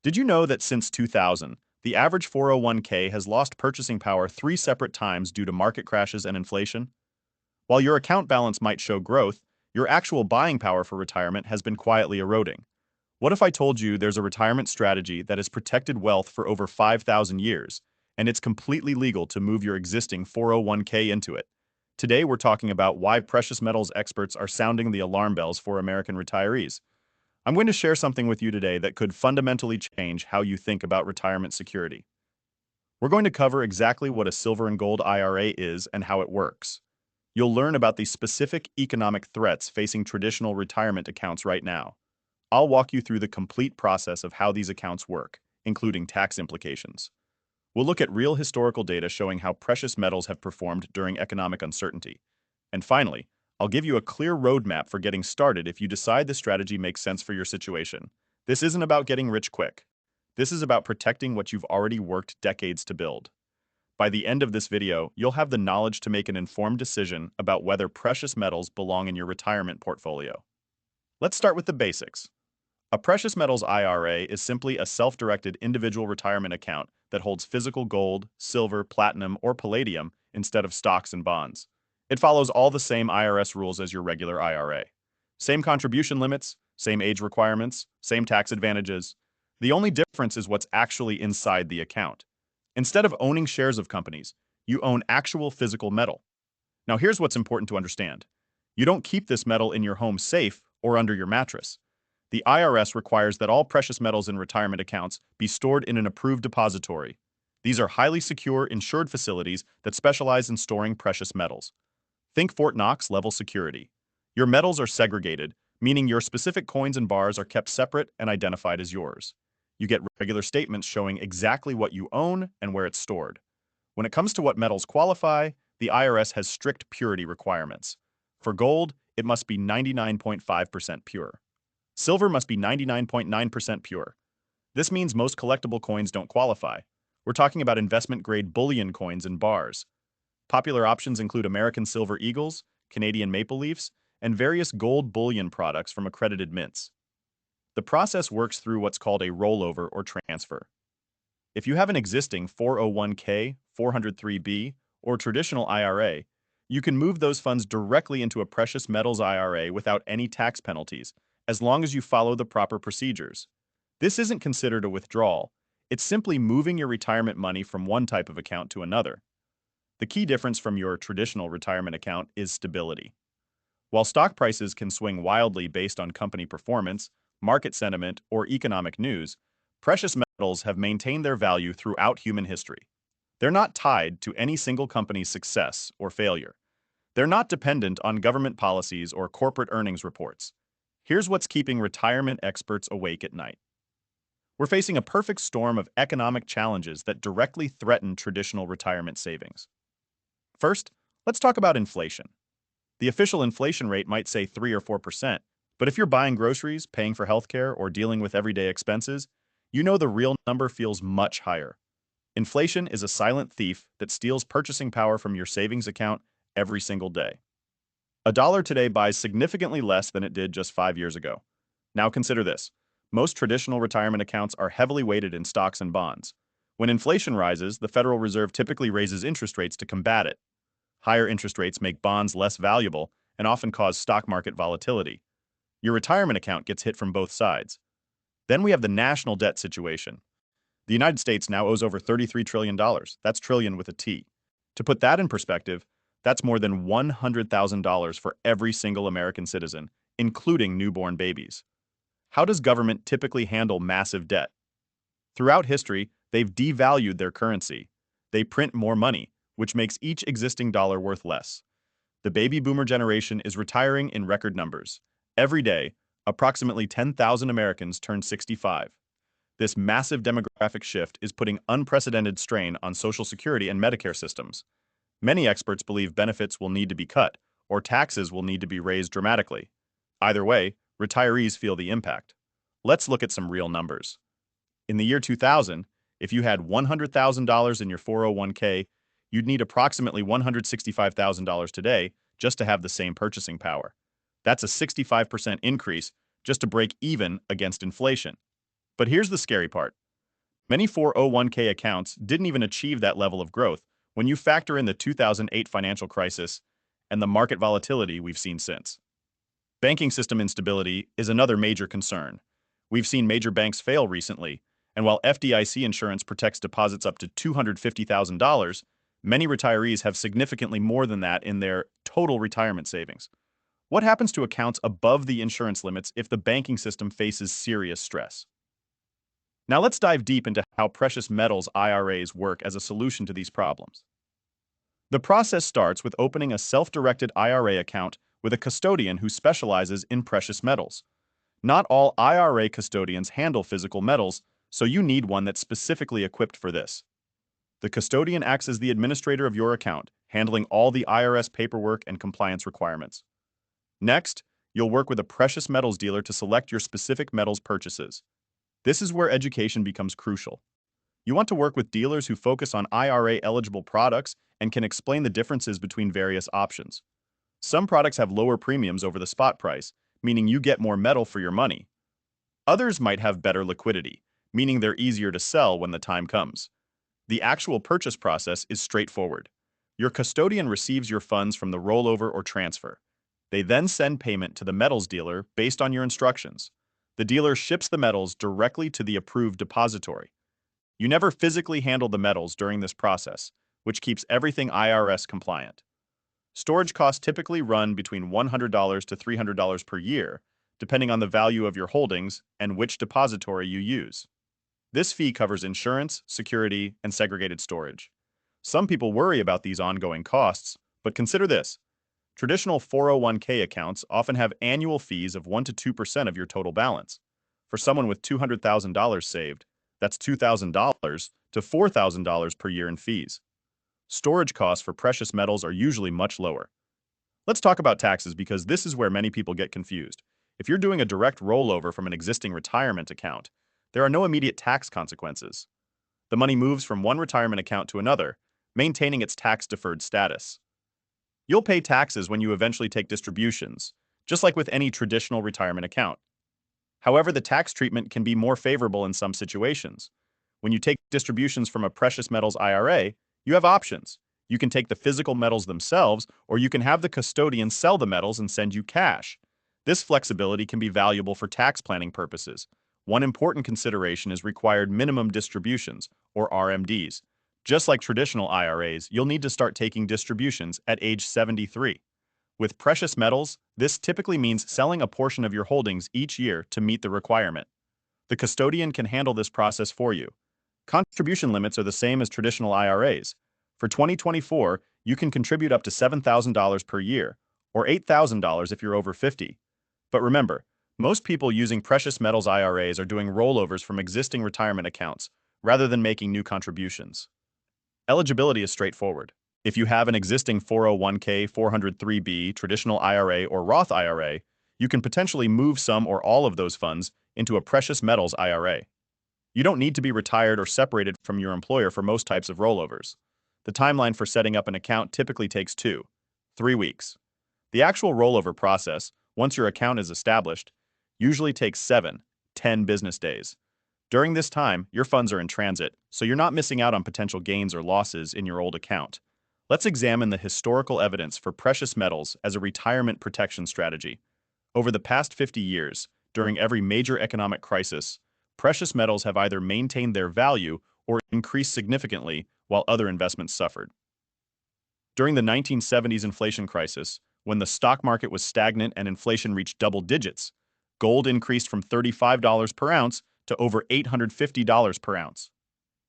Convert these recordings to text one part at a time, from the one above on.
Did you know that since 2000, the average 401k has lost purchasing power 3 separate times due to market crashes and inflation? While your account balance might show growth, your actual buying power for retirement has been quietly eroding. What if I told you there's a retirement strategy that has protected wealth for over 5,000 years, and it's completely legal to move your existing 401k into it? Today, we're talking about why precious metals experts are sounding the alarm bells for American retirees. I'm going to share something with you today that could fundamentally change how you think about retirement security. We're going to cover exactly what a silver and gold IRA is and how it works. You'll learn about the specific economic threats facing traditional retirement accounts right now. I'll walk you through the complete process of how these accounts work, including tax implications. We'll look at real historical data showing how precious metals have performed during economic uncertainty. And finally, I'll give you a clear roadmap for getting started if you decide the strategy makes sense for your situation. This isn't about getting rich quick. This is about protecting what you've already worked decades to build. By the end of this video, you'll have the knowledge to make an informed decision about whether precious metals belong in your retirement portfolio. Let's start with the basics. A precious metals IRA is simply a self-directed individual retirement account that holds physical gold, silver, platinum, or palladium instead of stocks and bonds. It follows all the same IRS rules as your regular IRA. Same contribution limits, same age requirements, same tax advantages. The only difference is what's actually inside the account. Instead of owning shares of companies, you own actual physical metal. Now here's what's important to understand. You don't keep this metal in your home safe or under your mattress. The IRS requires that all precious metals in retirement accounts be stored in an approved depository. These are highly secure, insured facilities that specialize in storing precious metals. Think Fort Knox level security. Your metals are segregated, meaning your specific coins and bars are kept separate and identified as yours. You get regular statements showing exactly what you own and where it's stored. When it comes to what metals qualify, the IRS has strict purity requirements. For gold, it must be 99.5% pure. Silver must be 99.9% pure. This means most collectible coins don't qualify. We're talking about investment-grade bullion coins and bars. Popular options include American Silver Eagles, Canadian Maple Leafs, and various gold bullion products from accredited mints. The process works through what's called a rollover or transfer. If you have an existing 401k, 403b, or traditional IRA, you can move those funds directly into a precious metals IRA without any tax penalties, as long as you follow the proper procedures. This isn't considered a withdrawal. It's simply moving your retirement money from one type of account to another. The key difference from your traditional retirement account is stability. While stock prices can swing wildly based on company performance, market sentiment, or economic news, precious metals have maintained their value throughout human history. They're not tied to any single company's success or failure. They're not dependent on government policies or corporate earnings reports. Here's what's keeping retirement experts awake at night. We're facing a perfect storm of economic challenges that directly threaten traditional retirement savings. First, let's talk about inflation. The official inflation rate might say 3 or 4%, but if you're buying groceries, paying for healthcare, or dealing with everyday expenses, you know the real number feels much higher. Inflation is a silent thief that steals purchasing power from your savings account every single day. A dollar today buys significantly less than it did just 5 years ago. Now consider this. Most traditional retirement accounts are heavily weighted in stocks and bonds. When inflation rises, the Federal Reserve typically raises interest rates to combat it. Higher interest rates make bonds less valuable and often cause stock market volatility. Your retirement account gets hit from both sides. Then we have the national debt situation. The United States now owes over $33 trillion. That's trillion with a T. To put that in perspective, that's more than $100,000 for every single American citizen, including newborn babies. How does government typically handle massive debt? Throughout history, they've devalued their currency. They print more money, which makes each existing dollar worth less. The baby boomer generation is retiring in record numbers. Every day, approximately 10,000 Americans turn 65. This massive demographic shift is putting unprecedented strain on Social Security and Medicare systems. Many experts believe benefits will need to be cut, or taxes will need to be raised dramatically. Either way, retirees feel the impact. Let's look at some real numbers. In the year 2000, if you had $100,000 in your 401k, you'd need approximately $165,000 today just to have the same purchasing power. That's a 65% increase just to break even against inflation. But here's the scary part. Many 401k accounts didn't even achieve that level of growth when you factor in the 2008 financial crisis and the market volatility we've seen since. Banking system instability is another major concern. We've seen major banks fail recently, and while FDIC insurance protects deposits up to $250,000, many retirees have significantly more than that in their total retirement savings. What happens to accounts above the insurance limits if the banking system faces serious stress? Now let's dive deep into how precious metals IRAs work as a solution to these problems. The process starts with opening a self-directed IRA account with a custodian who specializes in precious metals. Not all IRA custodians handle physical metals, so you need one that's specifically equipped for this. The custodian acts as the administrator of your account, handling all the IRS paperwork and compliance requirements. Next, you'll work with a precious metals dealer to select your specific metals purchases. This is where education becomes crucial. You want to work with dealers who focus on IRA-eligible products and can explain the differences between various options. Some products have lower premiums over the spot price, meaning you get more metal for your money. Others might have better liquidity, meaning they're easier to sell when the time comes. The actual purchase process is straightforward. Your custodian receives your funds from the rollover or transfer. They then send payment to the metals dealer based on your instructions. The dealer ships the metals directly to the approved depository. You never physically handle the metals during this process, which keeps everything IRS compliant. Storage costs typically run between $100 to $300 per year, depending on the value of your holdings and which depository you use. This fee covers insurance, security, and segregated storage. Some people worry about these ongoing costs, but consider this. Traditional 401k accounts often have annual fees of 1 to 2% of your total balance. For someone with $200,000 saved, that's $2,000 to $4,000 per year in fees. Storage costs for precious metals are usually much lower. Let's talk about taxes because this is where many people get confused. If you're doing a direct rollover from an existing retirement account, there are no immediate tax consequences. The money moves from one retirement account to another, maintaining its tax-deferred status. You'll pay taxes when you eventually take distributions, just like with any traditional retirement account. However, the tax treatment can be more favorable in some situations. When you take distributions from a precious metals IRA, you have options. You can take the physical metals themselves, or you can have the custodian sell the metals and send you cash. This flexibility can be valuable for tax planning purposes. One important consideration is required minimum distributions, or RMDs. Just like traditional IRAs, you'll need to start taking distributions at age 73. With precious metals, this typically means selling a portion of your holdings each year to meet the requirement. The custodian can handle this process for you. Contribution limits are the same as traditional IRAs. For 2024, you can contribute up to $7,000 per year, or $8,000 if you're over 50. But remember, most people using precious metals IRAs are doing rollovers from existing retirement accounts, rather than making new contributions. Eligibility is straightforward. If you have an existing 401k, 403b, traditional IRA, or Roth IRA, you can potentially move some or all of those funds into a precious metals IRA. You don't need to be retired or separated from your employer for most types of rollovers. The timeline for setting up an account typically takes 2-3 weeks. The actual rollover process, once your account is established, usually takes 7-10 business days. During this time, your funds are in transit, so you're not missing out on potential gains or losses in your old account. Let's examine the historical evidence for precious metals as a retirement protection strategy. Over the past 50 years, during every major economic crisis, precious metals have either maintained their value or increased significantly while other investments suffered. During the 1970s inflation crisis, when the stock market was stagnant and inflation reached double digits, gold increased from $35 per ounce to over $850 per ounce.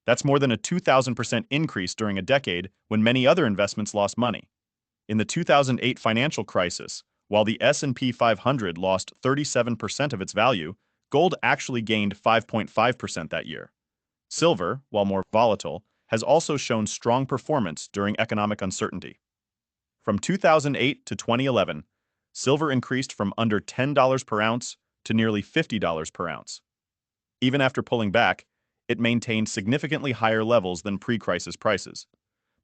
That's more than a 2,000% increase during a decade when many other investments lost money. In the 2008 financial crisis, while the S&P 500 lost 37% of its value, gold actually gained 5.5% that year. Silver, while more volatile, has also shown strong performance during economic uncertainty. From 2008 to 2011, silver increased from under $10 per ounce to nearly $50 per ounce. Even after pulling back, it maintained significantly higher levels than pre-crisis prices.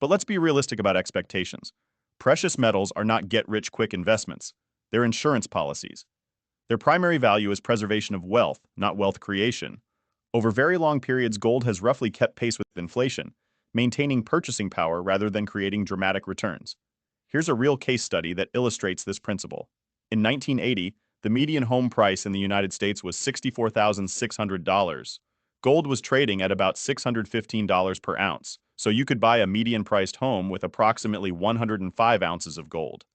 But let's be realistic about expectations. Precious metals are not get-rich-quick investments. They're insurance policies. Their primary value is preservation of wealth, not wealth creation. Over very long periods, gold has roughly kept pace with inflation, maintaining purchasing power rather than creating dramatic returns. Here's a real case study that illustrates this principle. In 1980, the median home price in the United States was $64,600. Gold was trading at about $615 per ounce, so you could buy a median-priced home with approximately 105 ounces of gold.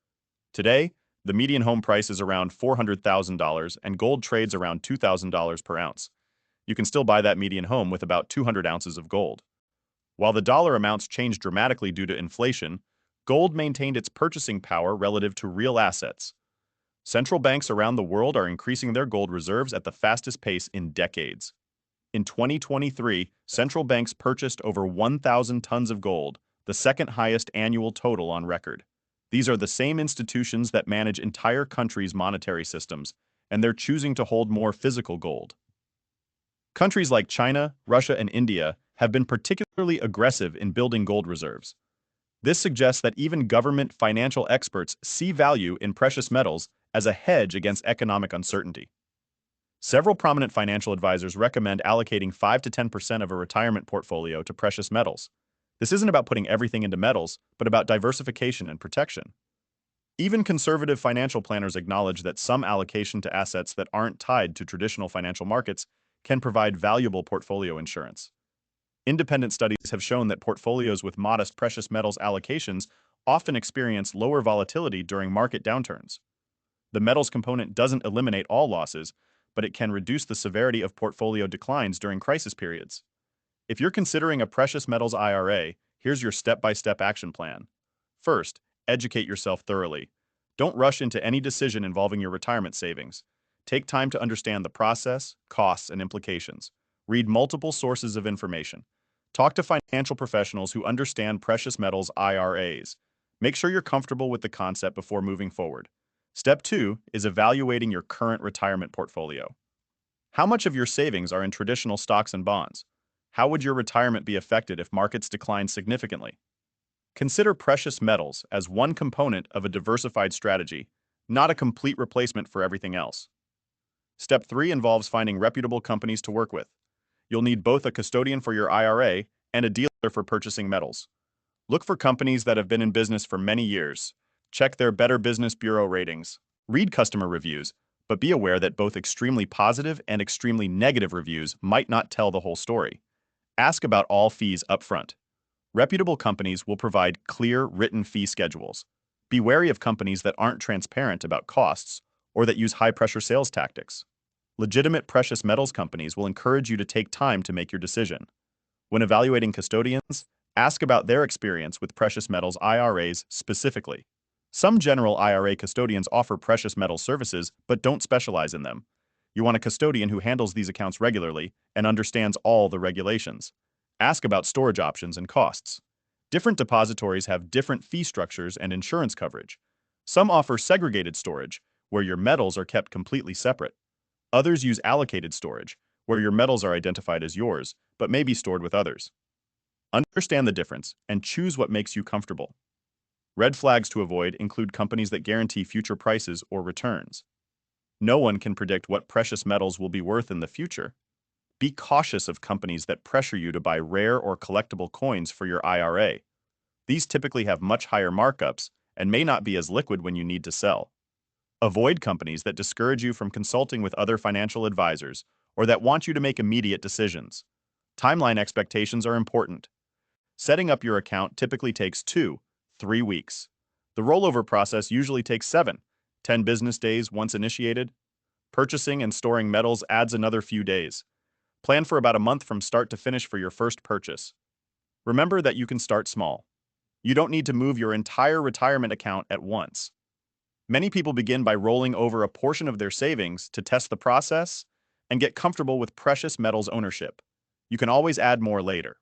Today, the median home price is around $400,000 and gold trades around $2,000 per ounce. You can still buy that median home with about 200 ounces of gold. While the dollar amounts changed dramatically due to inflation, gold maintained its purchasing power relative to real assets. Central banks around the world are increasing their gold reserves at the fastest pace in decades. In 2023, central banks purchased over 1,000 tons of gold, the second highest annual total on record. These are the same institutions that manage entire countries' monetary systems, and they're choosing to hold more physical gold. Countries like China, Russia, and India have been particularly aggressive in building gold reserves. This suggests that even government financial experts see value in precious metals as a hedge against economic uncertainty. Several prominent financial advisors recommend allocating 5 to 10% of a retirement portfolio to precious metals. This isn't about putting everything into metals, but about diversification and protection. Even conservative financial planners acknowledge that some allocation to assets that aren't tied to traditional financial markets can provide valuable portfolio insurance. Independent studies have shown that portfolios with modest precious metals allocations often experience lower volatility during market downturns. The metals component doesn't eliminate all losses, but it can reduce the severity of portfolio declines during crisis periods. If you're considering a precious metals IRA, here's your step-by-step action plan. First, educate yourself thoroughly. Don't rush into any decision involving your retirement savings. Take time to understand the process, costs, and implications. Read multiple sources of information. Talk to financial professionals who understand precious metals IRAs. Make sure you're comfortable with the concept before moving forward. Step 2 is evaluating your current retirement portfolio. How much of your savings are in traditional stocks and bonds? How would your retirement be affected if markets decline significantly? Consider precious metals as one component of a diversified strategy, not a complete replacement for everything else. Step 3 involves finding reputable companies to work with. You'll need both a custodian for your IRA and a dealer for purchasing metals. Look for companies that have been in business for many years. Check their Better Business Bureau ratings. Read customer reviews, but be aware that both extremely positive and extremely negative reviews might not tell the whole story. Ask about all fees upfront. Reputable companies will provide clear written fee schedules. Be wary of companies that aren't transparent about costs or that use high-pressure sales tactics. Legitimate precious metals companies will encourage you to take time to make your decision. When evaluating custodians, ask about their experience with precious metals IRAs specifically. Some general IRA custodians offer precious metals services but don't specialize in them. You want a custodian who handles these accounts regularly and understands all the regulations. Ask about storage options and costs. Different depositories have different fee structures and insurance coverage. Some offer segregated storage, where your metals are kept completely separate. Others use allocated storage, where your metals are identified as yours, but may be stored with others. Understand the difference and choose what makes you comfortable. Red flags to avoid include companies that guarantee future prices or returns. No one can predict what precious metals will be worth in the future. Be cautious of companies that pressure you to buy rare or collectible coins for your IRA. These typically have much higher markups and may not be as liquid when you need to sell. Avoid companies that discourage you from consulting with other financial advisors or that want you to make immediate decisions. Timeline expectations are important. Setting up your account typically takes 2-3 weeks. The rollover process usually takes 7-10 business days once initiated. Purchasing and storing metals adds another few days. Plan for about a month from start to finish for your first purchase. Remember that you can start small. You don't need to move your entire retirement account at once. Many people begin by rolling over a portion of their savings to test the process and get comfortable with precious metals ownership. You can always add more later.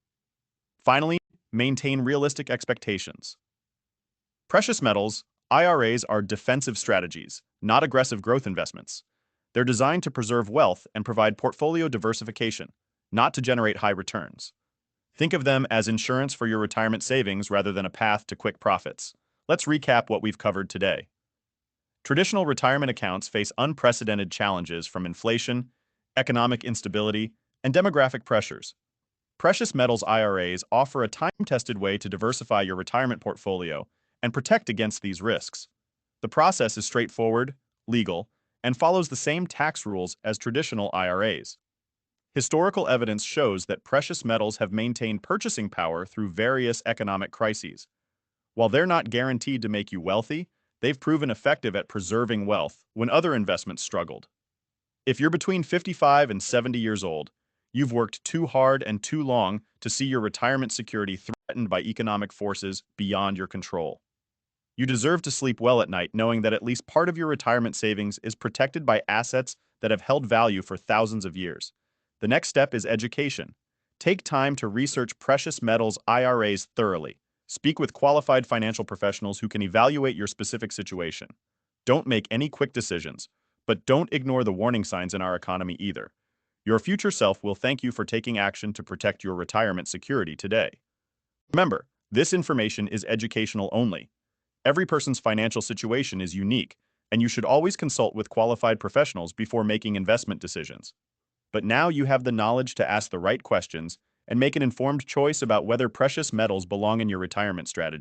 Finally, maintain realistic expectations. Precious metals, IRAs, are defensive strategies, not aggressive growth investments. They're designed to preserve wealth and provide portfolio diversification, not to generate high returns. Think of them as insurance for your retirement savings rather than a path to quick profits. Let's recap what we've covered today. Traditional retirement accounts face unprecedented challenges from inflation, economic instability, and And demographic pressures. Precious metals IRAs offer a time-tested way to diversify your retirement portfolio and protect against these risks. The process is straightforward, legal, and follows the same tax rules as traditional IRAs. Historical evidence shows that precious metals have maintained purchasing power through various economic crises. While they're not guaranteed to make you wealthy, they've proven effective at preserving wealth when other investments struggled. If you're between 55 and 70 years old, you've worked too hard and too long to see your retirement security threatened by economic forces beyond your control. You deserve to sleep well at night knowing that at least part of your retirement savings is protected by assets that have held value for thousands of years. The next step is education. Take time to research precious metals IRAs thoroughly. Speak with qualified financial professionals who can evaluate your specific situation. Don't make any quick decisions, but don't ignore the warning signs in our economy either. Your future self will thank you for taking action to protect your retirement security today. Remember, this information is educational only. Every person's financial situation is unique, and you should always consult with qualified professionals before making investment decisions. But now you have the knowledge to ask the right questions and make an informed choice about whether precious metals belong in your retirement strategy.